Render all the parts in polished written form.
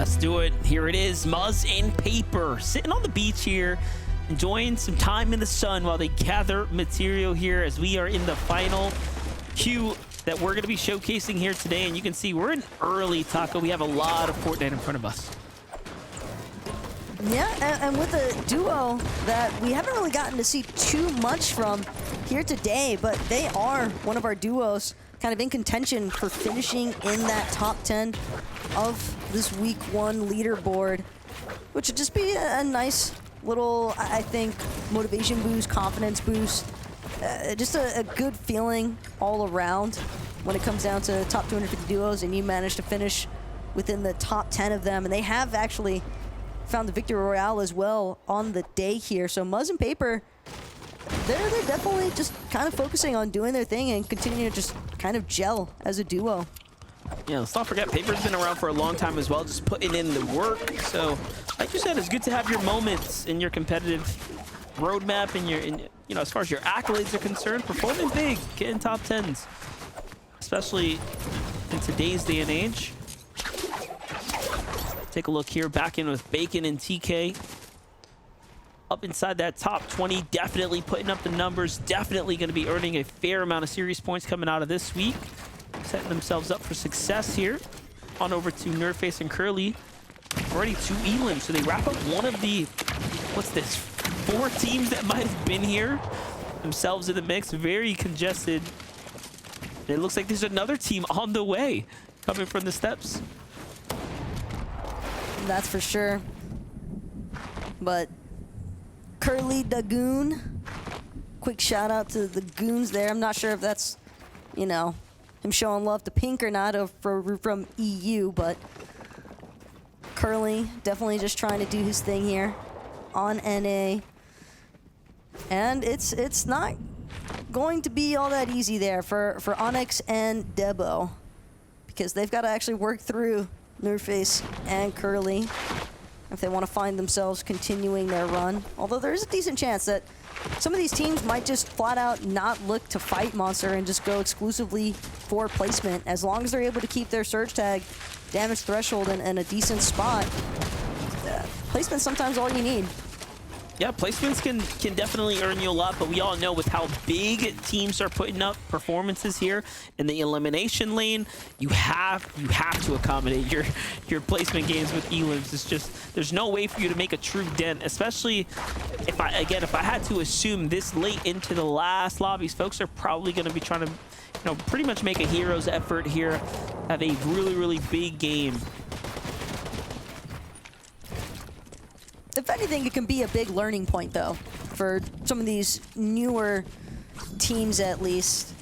Let's do it. Here it is, Muzz and Paper sitting on the beach here, enjoying some time in the sun while they gather material here as we are in the final queue that we're going to be showcasing here today. And you can see we're in early, Taco. We have a lot of Fortnite in front of us. Yeah, and with a duo that we haven't really gotten to see too much from here today, but they are one of our duos kind of in contention for finishing in that top 10 of this week 1 leaderboard, which would just be a nice little, I think, motivation boost, confidence boost, just a good feeling all around when it comes down to top 250 duos and you manage to finish within the top 10 of them. And they have actually found the Victory Royale as well on the day here. So Muzz and Paper, they're definitely just kind of focusing on doing their thing and continuing to just kind of gel as a duo. Yeah, let's not forget, Paper's been around for a long time as well, just putting in the work. So, like you said, it's good to have your moments in your competitive roadmap and you know, as far as your accolades are concerned, performing big, getting top 10s, especially in today's day and age. Take a look here, back in with Bacon and TK. Up inside that top 20, definitely putting up the numbers, definitely going to be earning a fair amount of series points coming out of this week. Setting themselves up for success here. On over to Nerdface and Curly. Already 2 elims, so they wrap up one of the, what's this, 4 teams that might have been here themselves in the mix. Very congested. And it looks like there's another team on the way coming from the steps. That's for sure. But Curly the Goon, quick shout out to the Goons there. I'm not sure if that's, you know, him showing love to Pink or not from EU, but Curly definitely just trying to do his thing here on NA. And it's not going to be all that easy there for Onyx and Debo, because they've got to actually work through Nerdface and Curly if they want to find themselves continuing their run. Although there is a decent chance that some of these teams might just flat out not look to fight Monster and just go exclusively for placement. As long as they're able to keep their surge tag, damage threshold, and a decent spot, placement's sometimes all you need. Yeah, placements can definitely earn you a lot, but we all know with how big teams are putting up performances here in the elimination lane, you have to accommodate your placement games with elims. It's just, there's no way for you to make a true dent, especially if I had to assume this late into the last lobbies, folks are probably going to be trying to, you know, pretty much make a hero's effort here, have a really big game. If anything, it can be a big learning point, though, for some of these newer teams, at least,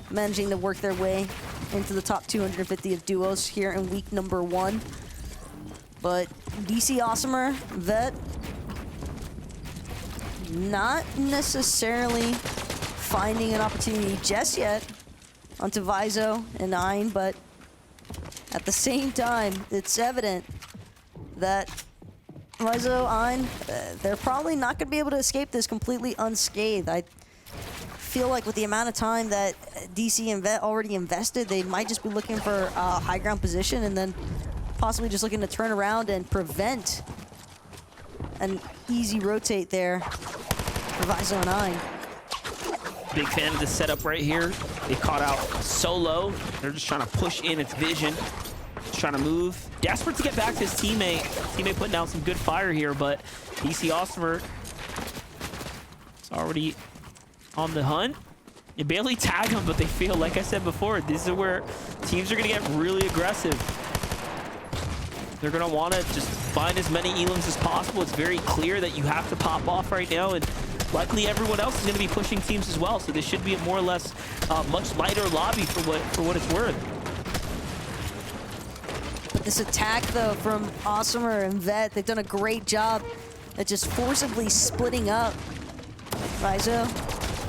managing to work their way into the top 250 of duos here in week number 1. But DC Awesomer, Vet, not necessarily finding an opportunity just yet onto Vizo and Nine, but at the same time, it's evident that Vizo, Ein, they're probably not going to be able to escape this completely unscathed. I feel like with the amount of time that DC and Vet already invested, they might just be looking for a high ground position and then possibly just looking to turn around and prevent an easy rotate there for Vizo and Ein. Big fan of this setup right here. They caught out Solo. They're just trying to push in its vision. Just trying to move. Desperate to get back to his teammate. Teammate putting down some good fire here, but DC Awesomer is already on the hunt. You barely tag him, but they feel, like I said before, this is where teams are going to get really aggressive. They're going to want to just find as many elims as possible. It's very clear that you have to pop off right now, and likely everyone else is going to be pushing teams as well, so this should be a more or less much lighter lobby for what it's worth. But this attack, though, from Awesomer and Vet, they've done a great job at just forcibly splitting up Vizo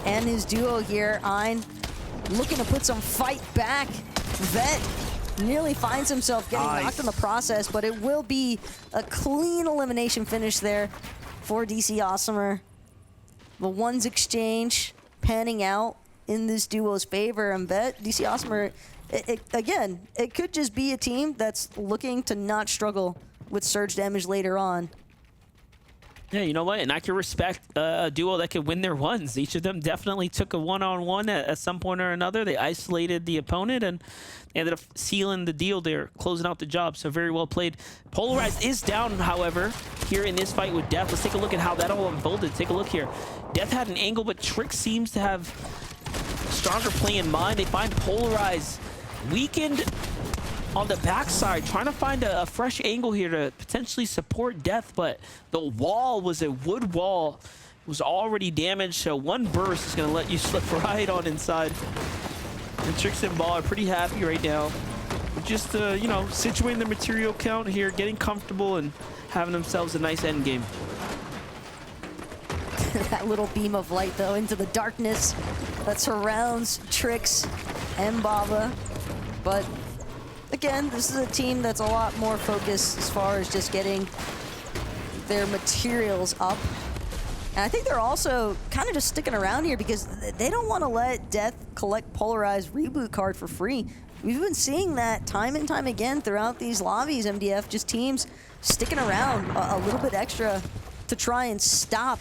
and his duo here. Ein looking to put some fight back. Vet nearly finds himself getting knocked in the process, but it will be a clean elimination finish there for DC Awesomer. The ones exchange panning out in this duo's favor. And bet DC Awesome, again, it could just be a team that's looking to not struggle with surge damage later on. Yeah, you know what? And I can respect a duo that can win their ones. Each of them definitely took a one-on-one at some point or another. They isolated the opponent and ended up sealing the deal there, closing out the job. So very well played. Polarized is down, however, here in this fight with Death. Let's take a look at how that all unfolded. Take a look here. Death had an angle, but Trick seems to have stronger play in mind. They find Polarized weakened on the backside, trying to find a fresh angle here to potentially support Death, but the wall was a wood wall. It was already damaged, so one burst is going to let you slip right on inside. And Trix and Ball are pretty happy right now. Just, you know, situating the material count here, getting comfortable, and having themselves a nice end game. That little beam of light, though, into the darkness that surrounds Trix and Baba. But again, this is a team that's a lot more focused as far as just getting their materials up. And I think they're also kind of just sticking around here because they don't want to let Death collect Polarized reboot card for free. We've been seeing that time and time again throughout these lobbies, MDF, just teams sticking around a little bit extra to try and stop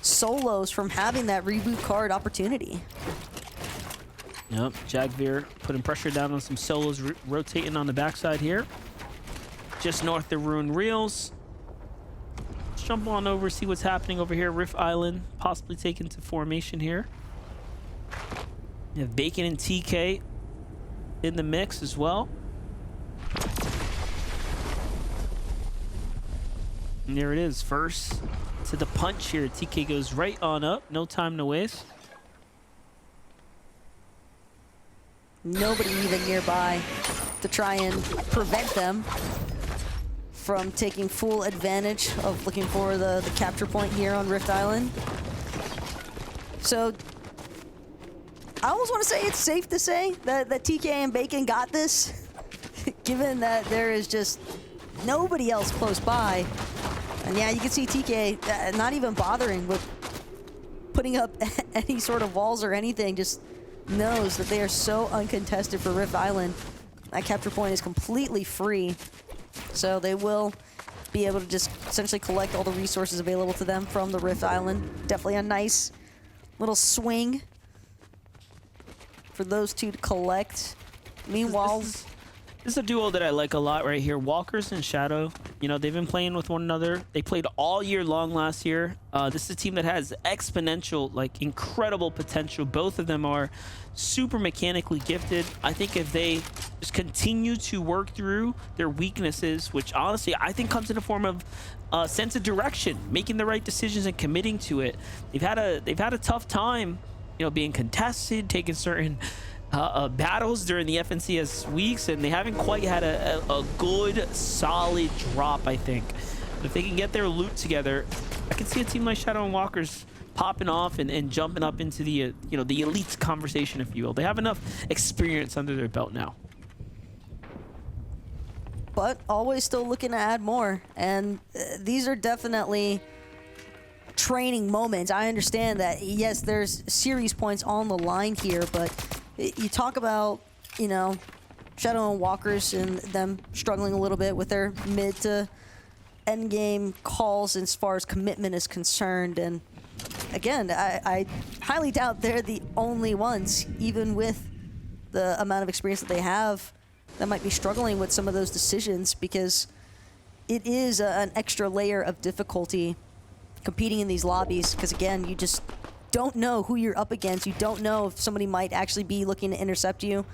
solos from having that reboot card opportunity. Yep, Jagveer putting pressure down on some solos, rotating on the backside here. Just north of Ruined Reels. Let's jump on over, see what's happening over here. Rift Island, possibly taken to formation here. You have Bacon and TK in the mix as well. And there it is, first to the punch here. TK goes right on up, no time to waste. Nobody even nearby to try and prevent them from taking full advantage of looking for the capture point here on Rift Island. So I almost want to say it's safe to say that TK and Bacon got this, given that there is just nobody else close by. And yeah, you can see TK not even bothering with putting up any sort of walls or anything, just knows that they are so uncontested for Rift Island. That capture point is completely free, so they will be able to just essentially collect all the resources available to them from the Rift Island. Definitely a nice little swing for those two to collect. Meanwhile, This is a duo that I like a lot right here. Walkers and Shadow, you know, they've been playing with one another. They played all year long last year. This is a team that has exponential, like incredible potential. Both of them are super mechanically gifted. I think if they just continue to work through their weaknesses, which honestly I think comes in the form of a sense of direction, making the right decisions and committing to it. They've had a tough time, you know, being contested, taking certain battles during the FNCS weeks, and they haven't quite had a good solid drop, I think. But if they can get their loot together, I can see a team like Shadow and Walkers popping off and jumping up into the you know, the elite conversation, if you will. They have enough experience under their belt now, but always still looking to add more. And these are definitely training moments. I understand that, yes, there's series points on the line here, but you talk about, you know, Shadow and Walkers and them struggling a little bit with their mid to end game calls as far as commitment is concerned. And again, I highly doubt they're the only ones, even with the amount of experience that they have, that might be struggling with some of those decisions, because it is an extra layer of difficulty competing in these lobbies, because again, you just don't know who you're up against. You don't know if somebody might actually be looking to intercept you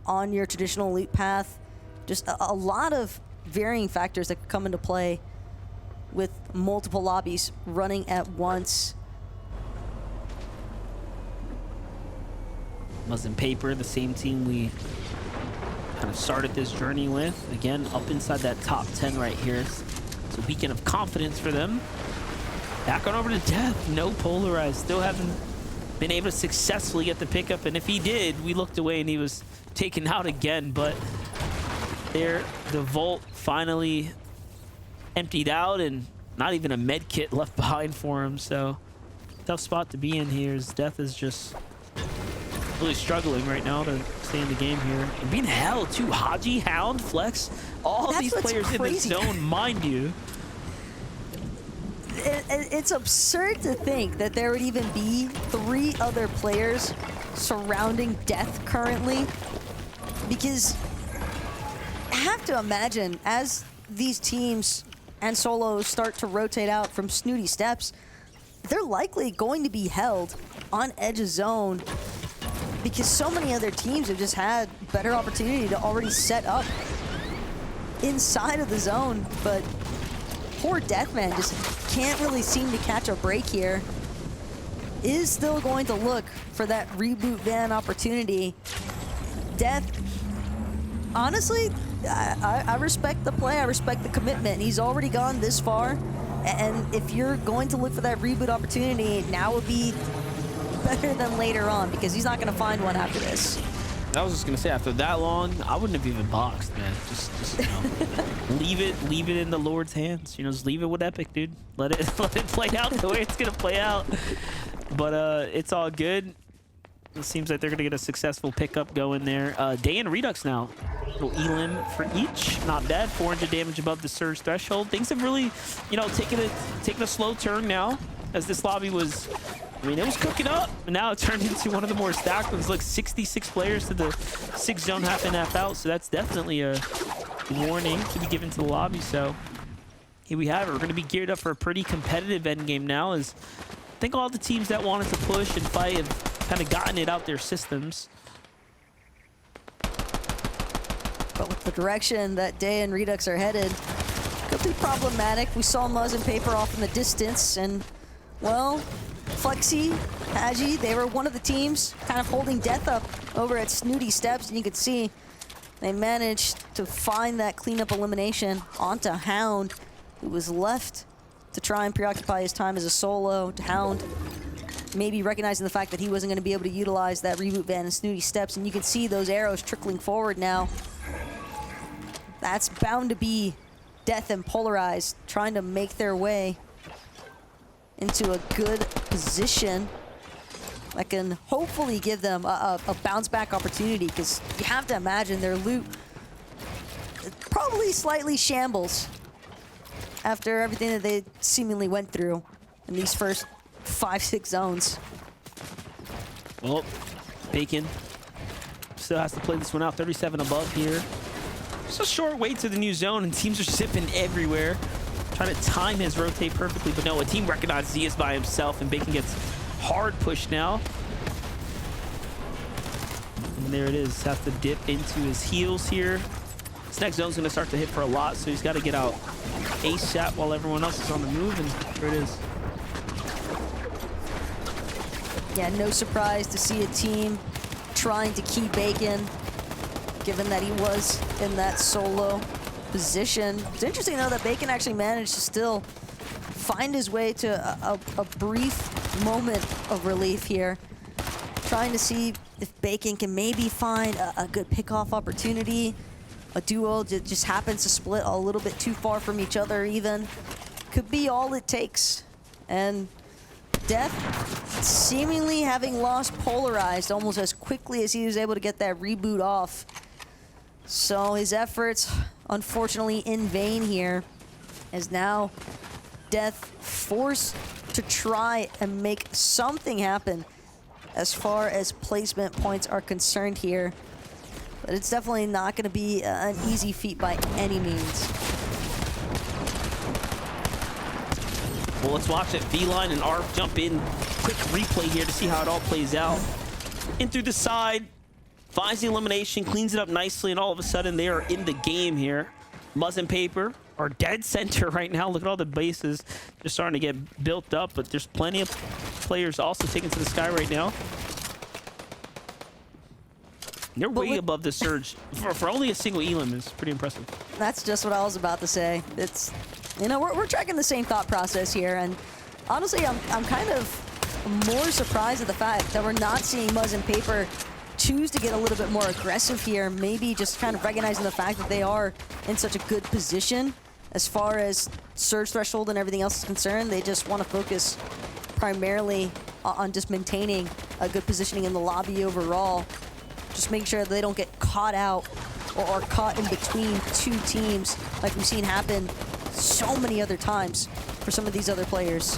on your traditional loot path. Just a lot of varying factors that could come into play with multiple lobbies running at once. Muslin Paper, the same team we kind of started this journey with. Again, up inside that top 10 right here. It's a weekend of confidence for them. Back on over to Death. No Polarized. Still haven't been able to successfully get the pickup. And if he did, we looked away and he was taken out again. But there, the Volt finally emptied out and not even a med kit left behind for him. So tough spot to be in here, as Death is just really struggling right now to stay in the game here. And being held too. Haji, Hound, Flex, all of these players crazy. in the zone, mind you. It's absurd to think that there would even be 3 other players surrounding Death currently, because I have to imagine as these teams and solos start to rotate out from Snooty Steps, they're likely going to be held on edge of zone because so many other teams have just had better opportunity to already set up inside of the zone. But poor Deathman just can't really seem to catch a break here. Is still going to look for that reboot van opportunity. Death, honestly, I respect the play, I respect the commitment. He's already gone this far, and if you're going to look for that reboot opportunity, now would be better than later on, because he's not going to find one after this. I was just gonna say, after that long, I wouldn't have even boxed, man. Just you know, leave it in the Lord's hands. You know, just leave it with Epic, dude. Let it play out the way it's gonna play out. But it's all good. It seems like they're gonna get a successful pickup going there. Day and Redux now. Little elim for each, not bad. 400 damage above the surge threshold. Things have really, you know, taken a slow turn now, as this lobby was. I mean, it was cooking up, and now it turned into one of the more stacked ones. Look, 66 players to the 6 zone, half in, half out. So that's definitely a warning to be given to the lobby. So here we have it. We're going to be geared up for a pretty competitive end game now, as I think all the teams that wanted to push and fight have kind of gotten it out their systems. But with the direction that Day and Redux are headed, could be problematic. We saw Muzz and Paper off in the distance, and, well, Flexi, Haji, they were one of the teams kind of holding Death up over at Snooty Steps, and you could see they managed to find that cleanup elimination onto Hound, who was left to try and preoccupy his time as a solo. Hound maybe recognizing the fact that he wasn't going to be able to utilize that reboot van and Snooty Steps, and you can see those arrows trickling forward now. That's bound to be Death and Polarized trying to make their way into a good position that can hopefully give them a bounce back opportunity, because you have to imagine their loot probably slightly shambles after everything that they seemingly went through in these first 5-6 zones. Well, Bacon still has to play this one out. 37 above here. Just a short way to the new zone, and teams are zipping everywhere. Trying to time his rotate perfectly, but no, a team recognizes he is by himself, and Bacon gets hard push now. And there it is. Has to dip into his heels here. This next zone's gonna start to hit for a lot, so he's got to get out ASAP while everyone else is on the move, and there it is. Yeah, no surprise to see a team trying to keep Bacon, given that he was in that solo position. It's interesting, though, that Bacon actually managed to still find his way to a brief moment of relief here. Trying to see if Bacon can maybe find a good pickoff opportunity. A duo that just happens to split a little bit too far from each other even. Could be all it takes. And Death seemingly having lost Polarized almost as quickly as he was able to get that reboot off. So his efforts, unfortunately, in vain here, as now Death forced to try and make something happen as far as placement points are concerned here. But it's definitely not going to be an easy feat by any means. Well, let's watch it. Feline and Arp jump in. Quick replay here to see how it all plays out. In through the side. Finds the elimination, cleans it up nicely, and all of a sudden they are in the game here. Muzz and Paper are dead center right now. Look at all the bases just starting to get built up, but there's plenty of players also taken to the sky right now. They're way above the surge. For only a single elim is pretty impressive. That's just what I was about to say. It's, you know, we're tracking the same thought process here, and honestly, I'm kind of more surprised at the fact that we're not seeing Muzz and Paper choose to get a little bit more aggressive here, maybe just kind of recognizing the fact that they are in such a good position as far as surge threshold and everything else is concerned. They just want to focus primarily on just maintaining a good positioning in the lobby overall. Just making sure that they don't get caught out or caught in between two teams like we've seen happen so many other times for some of these other players.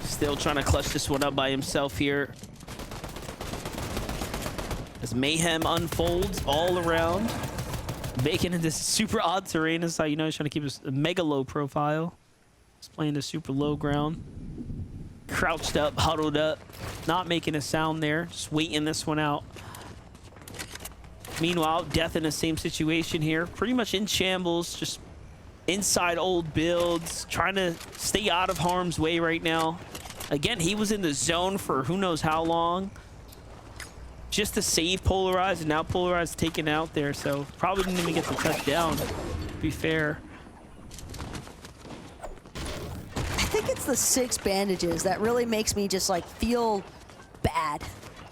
Still trying to clutch this one up by himself here. As mayhem unfolds all around. Making in this super odd terrain. This is how you know he's trying to keep a mega low profile. He's playing the super low ground. Crouched up, huddled up. Not making a sound there. Just waiting this one out. Meanwhile, Death in the same situation here. Pretty much in shambles. Just inside old builds. Trying to stay out of harm's way right now. Again, he was in the zone for who knows how long. Just to save Polarized, and now Polarized taken out there, so probably didn't even get the touchdown, to be fair. I think it's the 6 bandages that really makes me just like feel bad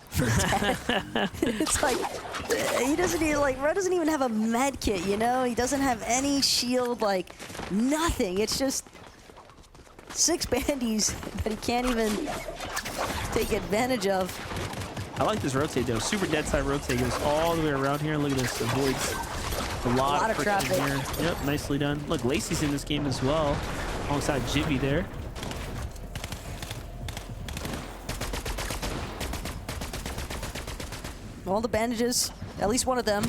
for Death. It's like he doesn't even Ro doesn't even have a med kit, you know? He doesn't have any shield, like nothing. It's just 6 bandies that he can't even take advantage of. I like this rotate though. Super dead side rotate goes all the way around here. Look at this, avoids a lot of traffic here. Yep, nicely done. Look, Lacey's in this game as well, alongside Jibby there. All the bandages, at least one of them,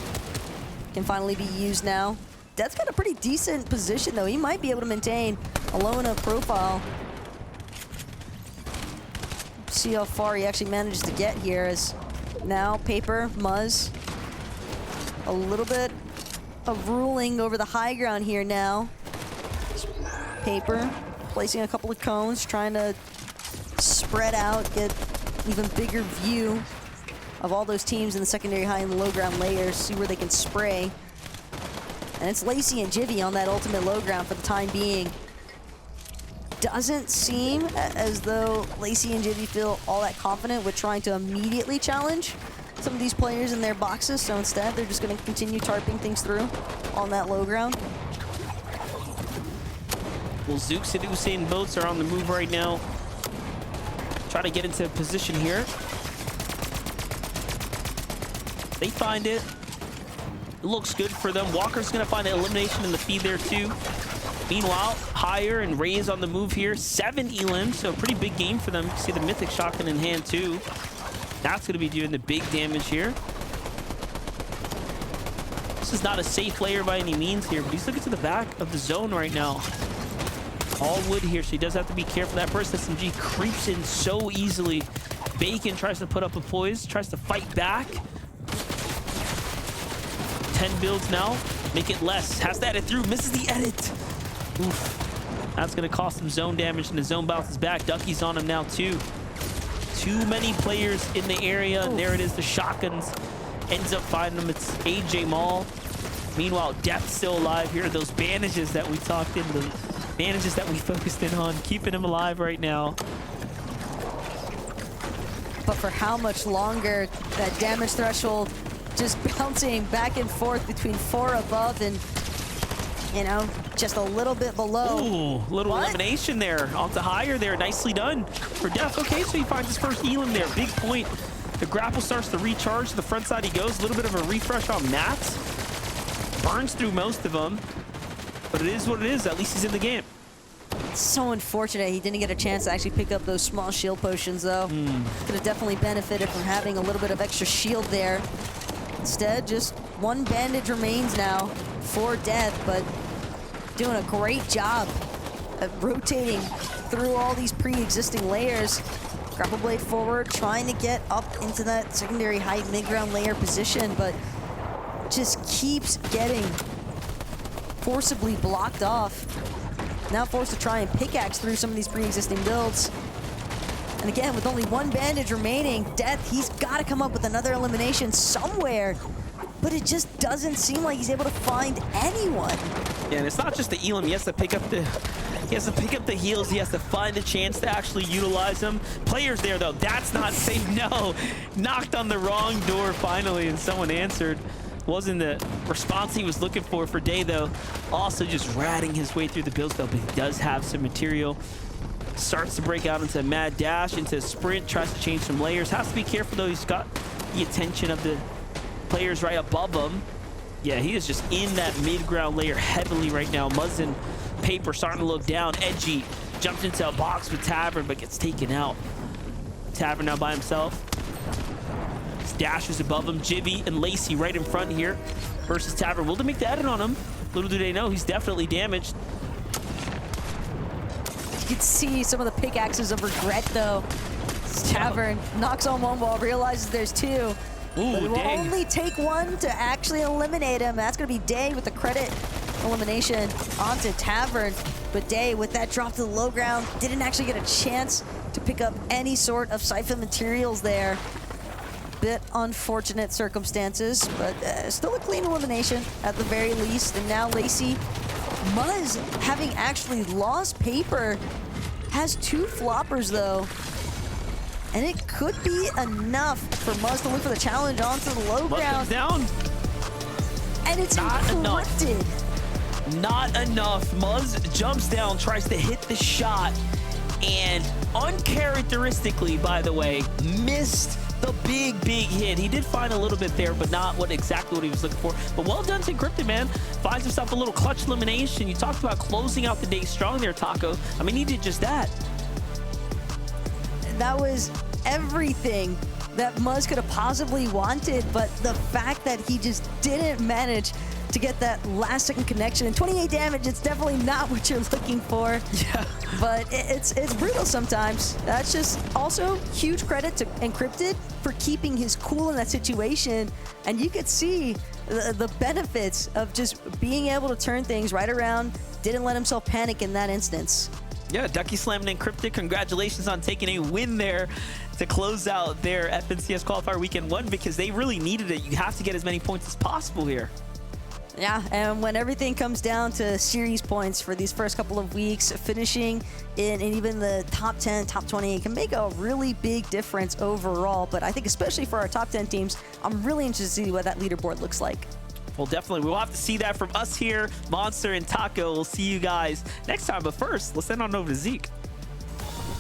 can finally be used now. Death's got a pretty decent position though. He might be able to maintain a low enough profile. See how far he actually manages to get here. As now Paper, Muzz, a little bit of ruling over the high ground here now. Paper placing a couple of cones, trying to spread out, get even bigger view of all those teams in the secondary high and low ground layers, see where they can spray. And it's Lacey and Jivvy on that ultimate low ground for the time being. Doesn't seem as though Lacey and Jivvy feel all that confident with trying to immediately challenge some of these players in their boxes, so instead they're just going to continue tarping things through on that low ground. Well, Zooks and Usain Boats are on the move right now. Try to get into position here. They find it. It looks good for them. Walker's going to find an elimination in the feed there too. Meanwhile, Higher and Ray's on the move here. 7 elims, so a pretty big game for them. You can see the Mythic Shotgun in hand too. That's going to be doing the big damage here. This is not a safe layer by any means here, but he's looking to the back of the zone right now. All wood here, so he does have to be careful. That burst SMG creeps in so easily. Bacon tries to put up a poise, tries to fight back. 10 builds now, make it less. Has to edit through, misses the edit. Oof. That's gonna cost him zone damage, and the zone bounces back. Ducky's on him now too. Too many players in the area, and there it is, the shotguns. Ends up finding him, it's AJ Maul. Meanwhile, Death's still alive here. Those bandages that we talked in, the bandages that we focused in on, keeping him alive right now. But for how much longer? That damage threshold just bouncing back and forth between 4 above and, you know, just a little bit below. Ooh, little elimination there. Onto Higher there. Nicely done for Death. Okay, so he finds his first elim there. Big point. The grapple starts to recharge. To the front side he goes. A little bit of a refresh on Mats. Burns through most of them. But it is what it is. At least he's in the game. It's so unfortunate he didn't get a chance to actually pick up those small shield potions, though. Could have definitely benefited from having a little bit of extra shield there. Instead, just 1 bandage remains now for Death, but doing a great job of rotating through all these pre-existing layers. Grapple blade forward, trying to get up into that secondary high mid-ground layer position, but just keeps getting forcibly blocked off. Now forced to try and pickaxe through some of these pre-existing builds. And again, with only 1 bandage remaining, Death, he's got to come up with another elimination somewhere. But it just doesn't seem like he's able to find anyone. Yeah, and it's not just the elim. He has to pick up the heals. He has to find a chance to actually utilize them. Players there, though. That's not safe. No. Knocked on the wrong door finally, and someone answered. Wasn't the response he was looking for Day, though. Also just ratting his way through the build, though, but he does have some material. Starts to break out into a mad dash, into a sprint, tries to change some layers. Has to be careful though, he's got the attention of the players right above him. Yeah, he is just in that mid-ground layer heavily right now. Muzz and Paper starting to look down. Edgy jumps into a box with Tavern, but gets taken out. Tavern now by himself. Dash is above him. Jivvy and Lacey right in front here versus Tavern. Will they make the edit on him? Little do they know, he's definitely damaged. You can see some of the pickaxes of regret, though. Tavern knocks on one wall, realizes there's two. Ooh, but it will Day. only take one to actually eliminate him. That's going to be Day with the credit elimination onto Tavern. But Day, with that drop to the low ground, didn't actually get a chance to pick up any sort of siphon materials there. Bit unfortunate circumstances, but still a clean elimination at the very least. And now Lacey, Muzz, having actually lost Paper, has two floppers though. And it could be enough for Muzz to look for the challenge onto the low ground. Down. And it's Not encrypted. Not enough. Muzz jumps down, tries to hit the shot, and uncharacteristically, by the way, missed the big hit. He did find a little bit there, but not exactly what he was looking for. But well done to Encrypted, man. Finds himself a little clutch elimination. You talked about closing out the day strong there, Taco. I mean, he did just that. That was everything that Muzz could have possibly wanted, but the fact that he just didn't manage to get that last second connection and 28 damage, it's definitely not what you're looking for. Yeah. But it's brutal sometimes. That's just also huge credit to Encrypted for keeping his cool in that situation. And you could see the benefits of just being able to turn things right around. Didn't let himself panic in that instance. Yeah, Ducky slamming Encrypted. Congratulations on taking a win there to close out their FNCS Qualifier Weekend 1 because they really needed it. You have to get as many points as possible here. Yeah, and when everything comes down to series points for these first couple of weeks, finishing in even the top 10, top 20 can make a really big difference overall. But I think especially for our top 10 teams, I'm really interested to see what that leaderboard looks like. Well, definitely. We'll have to see that from us here, Monster and Taco. We'll see you guys next time. But first, let's send on over to Zeke.